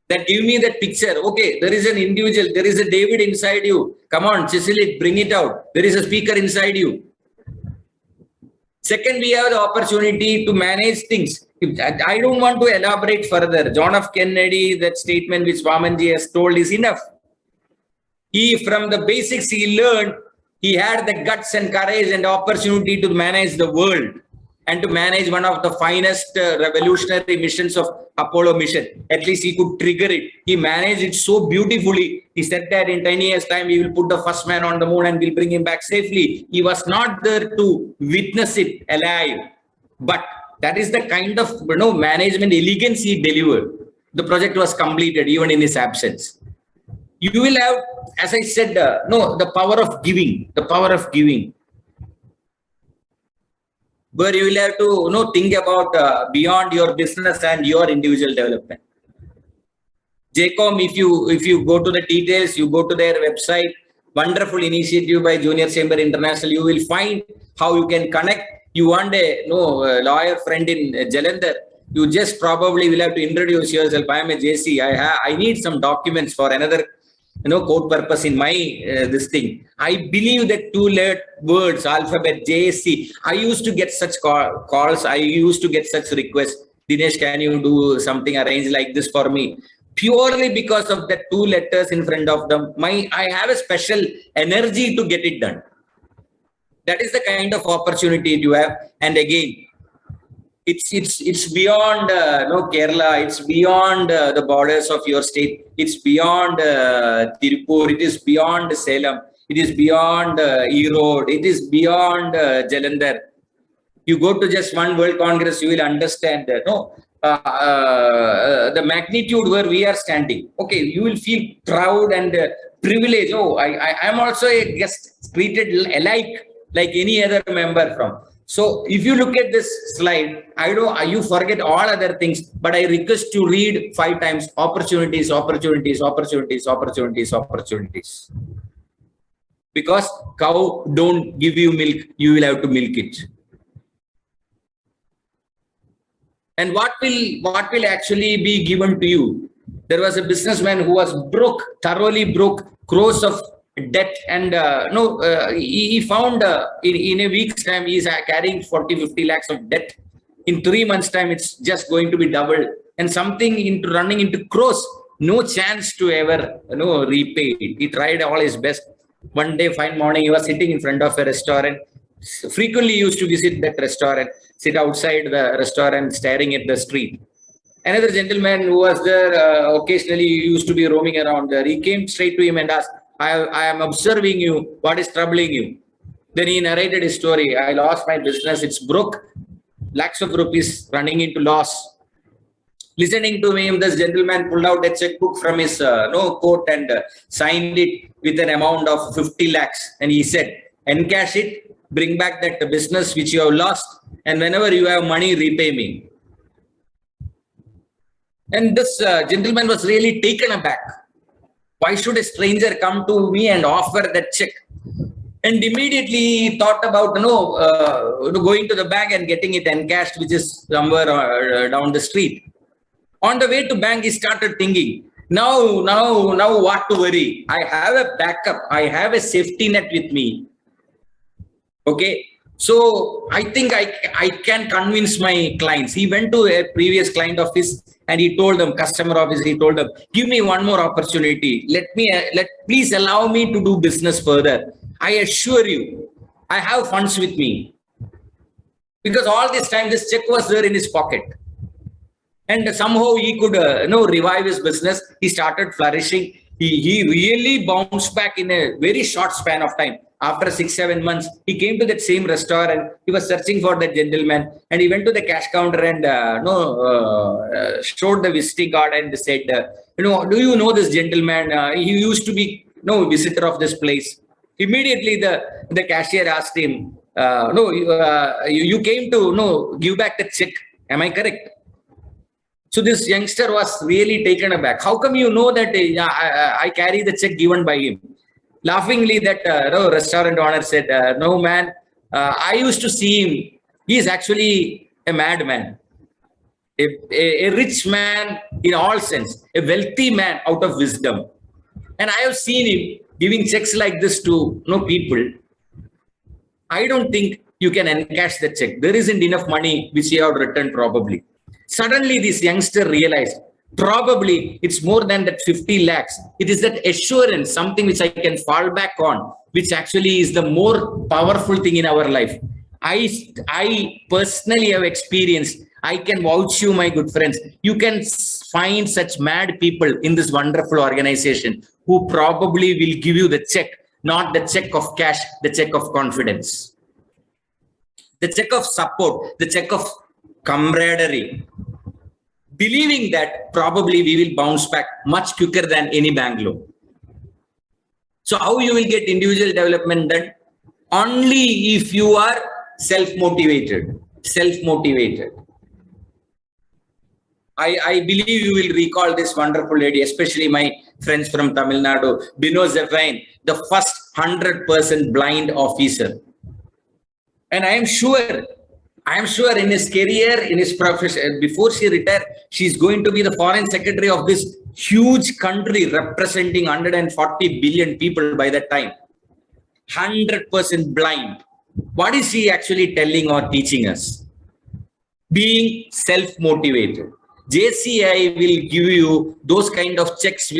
That give me that picture. Okay, there is an individual, there is a David inside you. Come on, chisel it, bring it out. There is a speaker inside you. Second, we have the opportunity to manage things. I don't want to elaborate further. John F. Kennedy, that statement which Vamanji has told is enough. He, from the basics he learned, he had the guts and courage and opportunity to manage the world and to manage one of the finest revolutionary missions of Apollo mission. At least he could trigger it. He managed it so beautifully. He said that in 10 years' time, we will put the first man on the moon and we'll bring him back safely. He was not there to witness it alive. But that is the kind of management elegance he delivered. The project was completed even in his absence. You will have, as I said, the power of giving, where you will have to think about beyond your business and your individual development. JCOM, if you go to the details, you go to their website, wonderful initiative by Junior Chamber International, you will find how you can connect. You want a lawyer friend in Jalandhar, you just probably will have to introduce yourself. I am a JC. I need some documents for another code purpose in my this thing. I believe that two words, alphabet, JC. I used to get such calls. I used to get such requests. Dinesh, can you do something arrange like this for me? Purely because of the two letters in front of them. I have a special energy to get it done. That is the kind of opportunity you have. And again, it's beyond Kerala. It's beyond the borders of your state. It's beyond Tirupur. It is beyond Salem. It is beyond Erode. It is beyond Jalandhar. You go to just one World Congress, you will understand that the magnitude where we are standing. Okay, you will feel proud and privileged. Oh, I am also a guest, treated alike like any other member from. So if you look at this slide, I know you forget all other things, but I request to read 5 times opportunities, opportunities, opportunities, opportunities, opportunities. Because cow don't give you milk, you will have to milk it. And what will actually be given to you? There was a businessman who was broke, thoroughly broke, crores of debt, and he found in a week's time he is carrying 40-50 lakhs of debt. In 3 months' time, it's just going to be doubled, and something running into crores. No chance to ever repay it. He tried all his best. One day, fine morning, he was sitting in front of a restaurant. Frequently used to visit that restaurant, sit outside the restaurant staring at the street. Another gentleman who was there occasionally used to be roaming around there. He came straight to him and asked, I am observing you. What is troubling you? Then he narrated his story. I lost my business. It's broke. Lakhs of rupees running into loss. Listening to him, this gentleman pulled out a checkbook from his coat and signed it with an amount of 50 lakhs. And he said, encash it, bring back that business which you have lost, and whenever you have money, repay me. And this gentleman was really taken aback. Why should a stranger come to me and offer that check? And immediately he thought about going to the bank and getting it encashed, which is somewhere down the street. On the way to bank, he started thinking, now what to worry? I have a backup. I have a safety net with me. Okay. So I think I can convince my clients. He went to a previous client of his and he told them, customer office, he told them, give me one more opportunity. Please allow me to do business further. I assure you, I have funds with me. Because all this time, this check was there in his pocket. And somehow he could revive his business. He started flourishing. He really bounced back in a very short span of time. After 6-7 months, he came to that same restaurant. He was searching for that gentleman, and he went to the cash counter and showed the visiting card and said, do you know this gentleman? He used to be visitor of this place. Immediately, the cashier asked him, you came to give back the check. Am I correct? So this youngster was really taken aback. How come you know that I carry the check given by him? Laughingly, that restaurant owner said, no, man, I used to see him. He is actually a madman, a rich man in all sense, a wealthy man out of wisdom. And I have seen him giving checks like this to people. I don't think you can encash the check. There isn't enough money which you have returned probably. Suddenly, this youngster realized, probably it's more than that 50 lakhs. It is that assurance, something which I can fall back on, which actually is the more powerful thing in our life. I personally have experienced, I can vouch you, my good friends, you can find such mad people in this wonderful organization who probably will give you the check, not the check of cash, the check of confidence, the check of support, the check of camaraderie, believing that probably we will bounce back much quicker than any bank loan. So how you will get individual development done? Only if you are self-motivated. I believe you will recall this wonderful lady, especially my friends from Tamil Nadu, Dinesh, the first 100% blind officer. And I am sure in his career, in his profession, before she retired, she's going to be the foreign secretary of this huge country representing 140 billion people by that time. 100% blind. What is she actually telling or teaching us? Being self-motivated. JCI will give you those kind of checks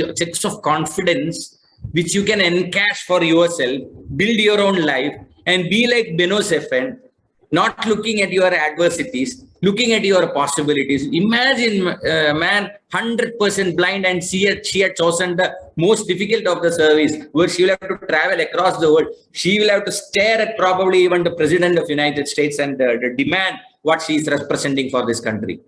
of confidence, which you can encash for yourself, build your own life, and be like Benos FN, not looking at your adversities, looking at your possibilities. Imagine, man, 100% blind, and she had chosen the most difficult of the service, where she will have to travel across the world. She will have to stare at probably even the President of the United States and demand what she is representing for this country.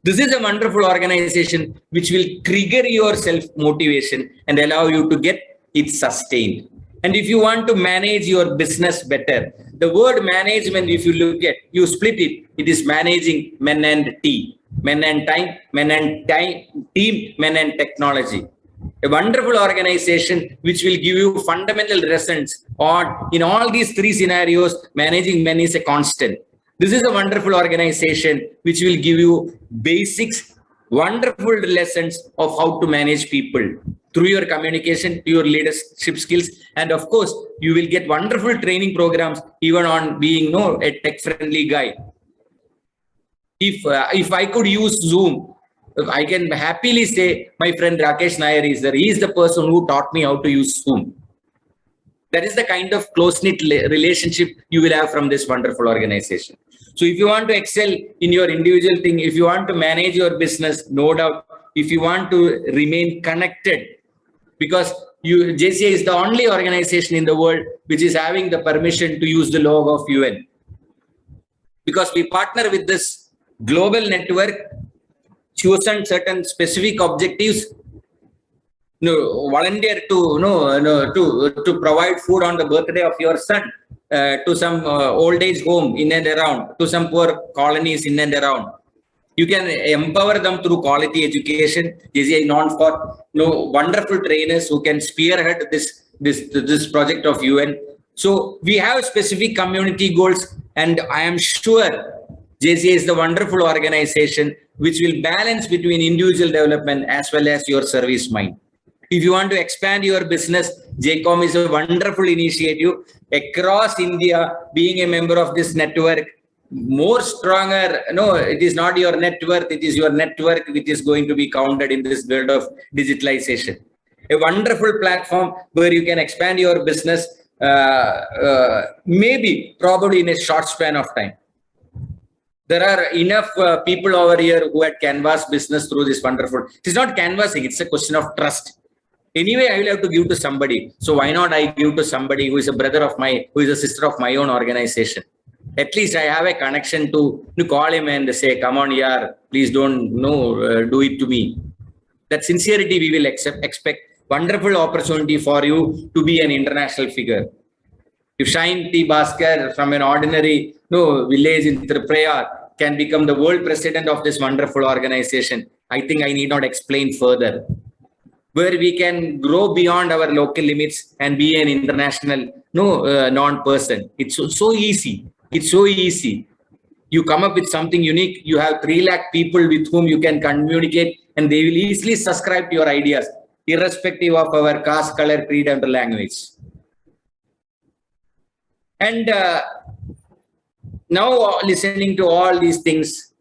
This is a wonderful organization which will trigger your self-motivation and allow you to get it sustained. And if you want to manage your business better, the word management, if you look at, you split it, it is managing men and team, men and time, team, men and technology. A wonderful organization which will give you fundamental lessons on, in all these three scenarios, managing men is a constant. This is a wonderful organization which will give you basics, wonderful lessons of how to manage people through your communication, your leadership skills, and of course, you will get wonderful training programs even on being a tech-friendly guy. If I could use Zoom, I can happily say my friend Rakesh Nair is there. He is the person who taught me how to use Zoom. That is the kind of close-knit relationship you will have from this wonderful organization. So if you want to excel in your individual thing, if you want to manage your business, no doubt, if you want to remain connected, because JCI is the only organization in the world which is having the permission to use the logo of UN. Because we partner with this global network, chosen certain specific objectives, volunteer to provide food on the birthday of your son. to some old age home in and around, to some poor colonies in and around. You can empower them through quality education. JCI is known for wonderful trainers who can spearhead this project of UN. So we have specific community goals, and I am sure JCI is the wonderful organization which will balance between individual development as well as your service mind. If you want to expand your business, JCOM is a wonderful initiative across India. Being a member of this network, more stronger. No, it is not your net worth, it is your network which is going to be counted in this world of digitalization. A wonderful platform where you can expand your business, maybe probably in a short span of time. There are enough people over here who had canvassed business through this wonderful. It is not canvassing, it's a question of trust. Anyway, I will have to give to somebody. So why not I give to somebody who is a brother of who is a sister of my own organization? At least I have a connection to call him and say, come on, yaar, please don't do it to me. That sincerity we will expect. Wonderful opportunity for you to be an international figure. If Shine T. Bhaskar from an ordinary village in Tripura can become the world president of this wonderful organization, I think I need not explain further. Where we can grow beyond our local limits and be an international non-person. It's so easy. It's so easy. You come up with something unique. You have 3 lakh people with whom you can communicate, and they will easily subscribe to your ideas, irrespective of our caste, color, creed, and language. And now listening to all these things,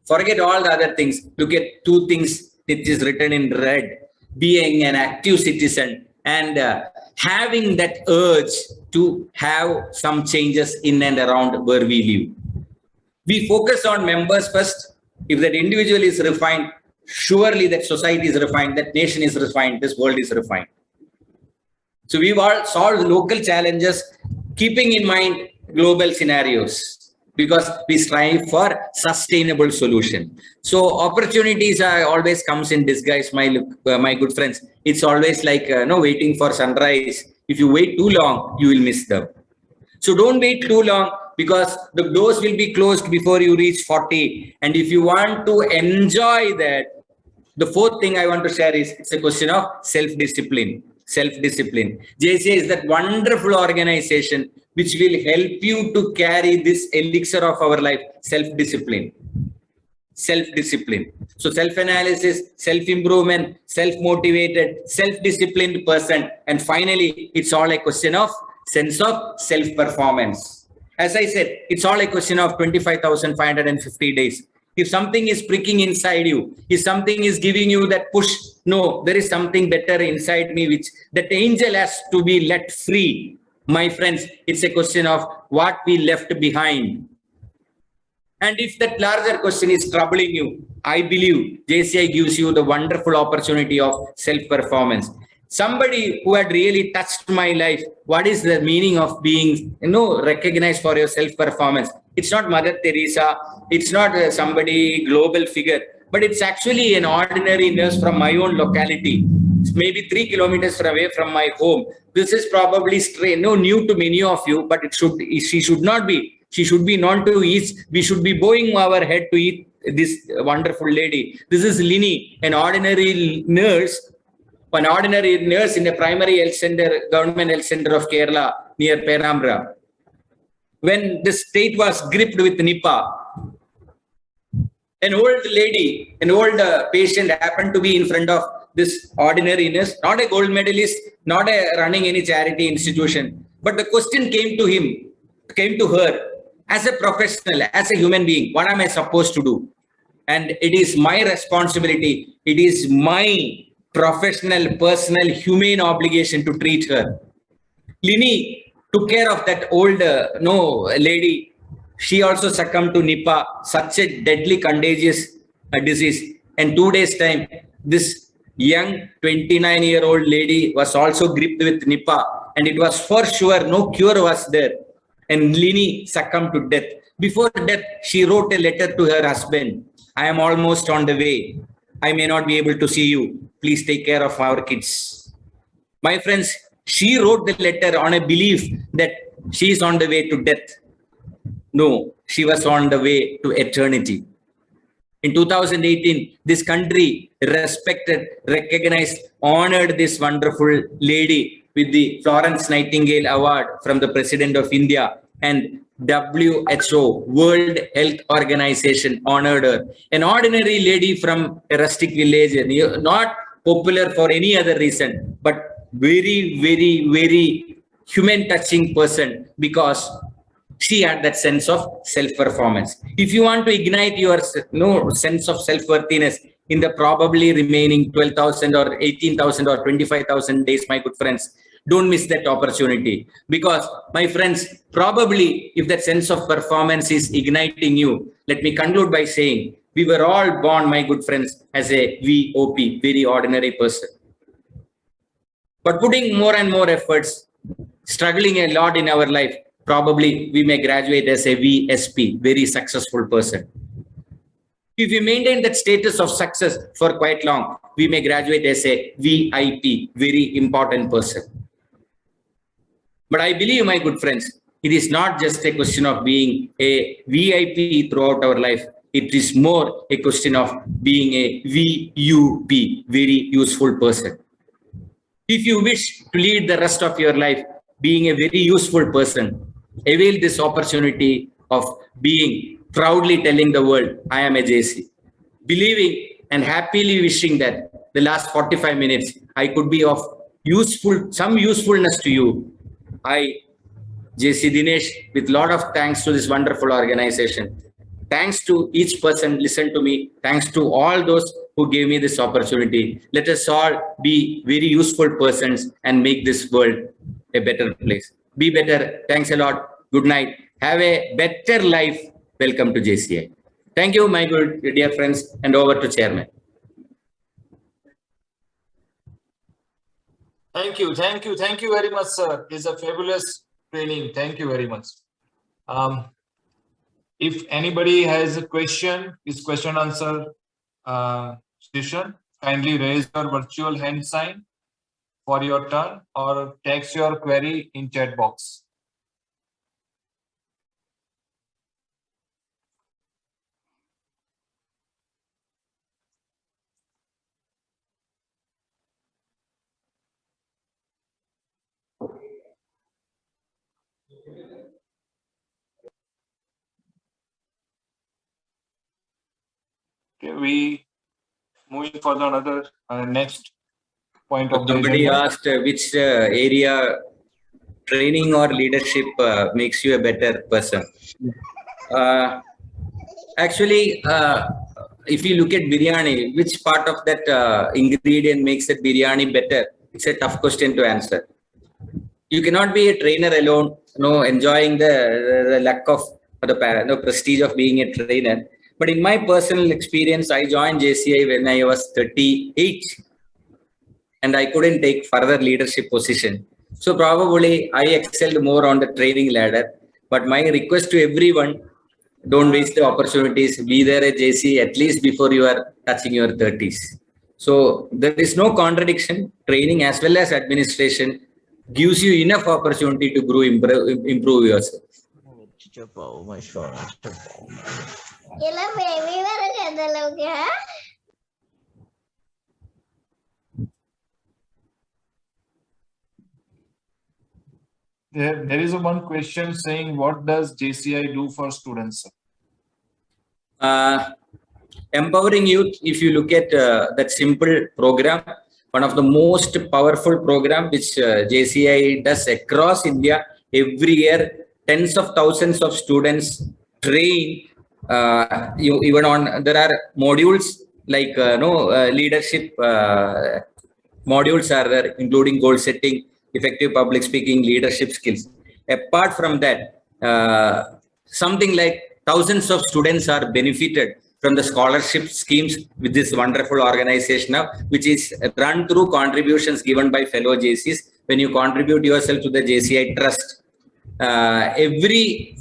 forget all the other things. Look at 2 things that is written in red: being an active citizen and having that urge to have some changes in and around where we live. We focus on members first. If that individual is refined, surely that society is refined, that nation is refined, this world is refined. So we've all solved local challenges, keeping in mind global scenarios, because we strive for sustainable solution. So opportunities always comes in disguise, my good friends. It's always like waiting for sunrise. If you wait too long, you will miss them. So don't wait too long, because the doors will be closed before you reach 40. And if you want to enjoy that, the 4th thing I want to share is it's a question of self-discipline. Self-discipline. JCI is that wonderful organization which will help you to carry this elixir of our life, self-discipline. Self-discipline. So self-analysis, self-improvement, self-motivated, self-disciplined person. And finally, it's all a question of sense of self-performance. As I said, it's all a question of 25,550 days. If something is pricking inside you, if something is giving you that push, no, there is something better inside me, which that angel has to be let free. My friends, it's a question of what we left behind. And if that larger question is troubling you, I believe JCI gives you the wonderful opportunity of self-performance. Somebody who had really touched my life, what is the meaning of being recognized for your self-performance? It's not Mother Teresa, it's not somebody global figure, but it's actually an ordinary nurse from my own locality, maybe 3 kilometers away from my home. This is probably new to many of you, but she should not be. She should be known to each. We should be bowing our head to eat this wonderful lady. This is Lini, an ordinary nurse in a primary health center, government health center of Kerala near Perambra. When the state was gripped with Nipah, an old lady, an old patient happened to be in front of this ordinary nurse, not a gold medalist, not running any charity institution. But the question came to her as a professional, as a human being, what am I supposed to do? And it is my responsibility. It is my professional, personal, humane obligation to treat her. Lini took care of that old lady. She also succumbed to Nipah, such a deadly contagious disease. And 2 days' time, this young 29-year-old lady was also gripped with Nipah. And it was for sure, no cure was there. And Lini succumbed to death. Before death, she wrote a letter to her husband. I am almost on the way. I may not be able to see you. Please take care of our kids. My friends, she wrote the letter on a belief that she is on the way to death. No, she was on the way to eternity. In 2018, this country respected, recognized, honored this wonderful lady with the Florence Nightingale Award from the President of India, and WHO, World Health Organization, honored her. An ordinary lady from a rustic village, not popular for any other reason, but very, very, very human touching person, because she had that sense of self-performance. If you want to ignite your sense of self-worthiness in the probably remaining 12,000 or 18,000 or 25,000 days, my good friends, don't miss that opportunity. Because, my friends, probably if that sense of performance is igniting you, let me conclude by saying, we were all born, my good friends, as a VOP, very ordinary person. But putting more and more efforts, struggling a lot in our life, probably we may graduate as a VSP, very successful person. If we maintain that status of success for quite long, we may graduate as a VIP, very important person. But I believe, my good friends, it is not just a question of being a VIP throughout our life. It is more a question of being a VUP, very useful person. If you wish to lead the rest of your life being a very useful person, avail this opportunity of being proudly telling the world, I am a JC. Believing and happily wishing that the last 45 minutes, I could be of some usefulness to you. I, JC Dinesh, with a lot of thanks to this wonderful organization. Thanks to each person listen to me. Thanks to all those who gave me this opportunity. Let us all be very useful persons and make this world a better place. Be better. Thanks a lot. Good night. Have a better life. Welcome to JCI. Thank you, my good dear friends, and over to Chairman. Thank you very much, sir. It's a fabulous training. Thank you very much. If anybody has a question, is question answer session, kindly raise your virtual hand sign for your turn or text your query in chat box. Okay, we moving for another next point of somebody asked which area training or leadership makes you a better person. Actually, if you look at biryani, which part of that ingredient makes that biryani better? It's a tough question to answer. You cannot be a trainer alone, enjoying the lack of the prestige of being a trainer. But in my personal experience, I joined JCI when I was 38, and I couldn't take further leadership position. So probably I excelled more on the training ladder. But my request to everyone, don't waste the opportunities. Be there at JC at least before you are touching your 30s. So there is no contradiction. Training as well as administration gives you enough opportunity to grow, improve yourself. There is one question saying, what does JCI do for students? Empowering youth, if you look at that simple program, one of the most powerful program which JCI does across India every year, tens of thousands of students train, even on, there are modules like leadership modules are there, including goal setting, effective public speaking, leadership skills. Apart from that, something like thousands of students are benefited from the scholarship schemes with this wonderful organization now, which is run through contributions given by fellow JCs. When you contribute yourself to the JCI trust, every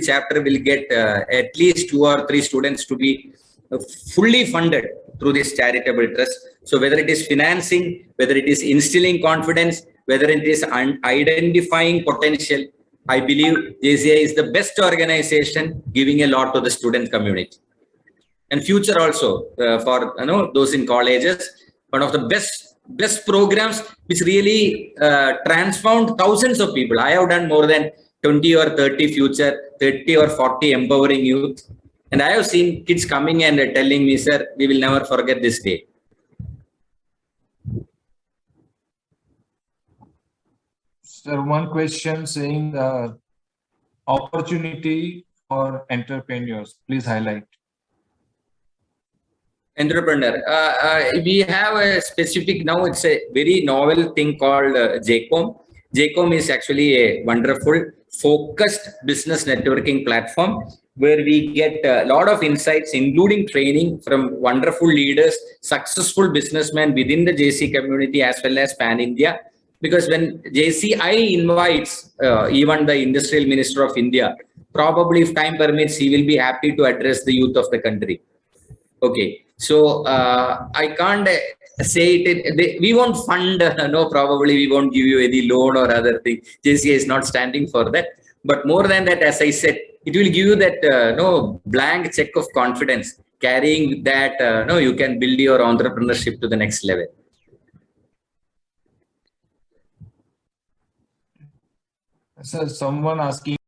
chapter will get at least 2 or 3 students to be fully funded through this charitable trust. So whether it is financing, whether it is instilling confidence, whether it is identifying potential. I believe JCI is the best organization giving a lot to the student community. And future also for those in colleges, one of the best programs which really transformed thousands of people. I have done more than 20 or 30 future 30 or 40 empowering youth, and I have seen kids coming and telling me, sir, we will never forget this day. Sir, one question saying opportunity for entrepreneurs. Please highlight. Entrepreneur. We have a specific, now it's a very novel thing called JCOM. JCOM is actually a wonderful focused business networking platform where we get a lot of insights, including training from wonderful leaders, successful businessmen within the JC community as well as Pan India. Because when JCI invites even the Industrial Minister of India, probably if time permits, he will be happy to address the youth of the country. Okay, so I can't say it. We won't fund. No, probably we won't give you any loan or other thing. JCI is not standing for that. But more than that, as I said, it will give you that blank check of confidence. Carrying that, you can build your entrepreneurship to the next level. Sir, someone asking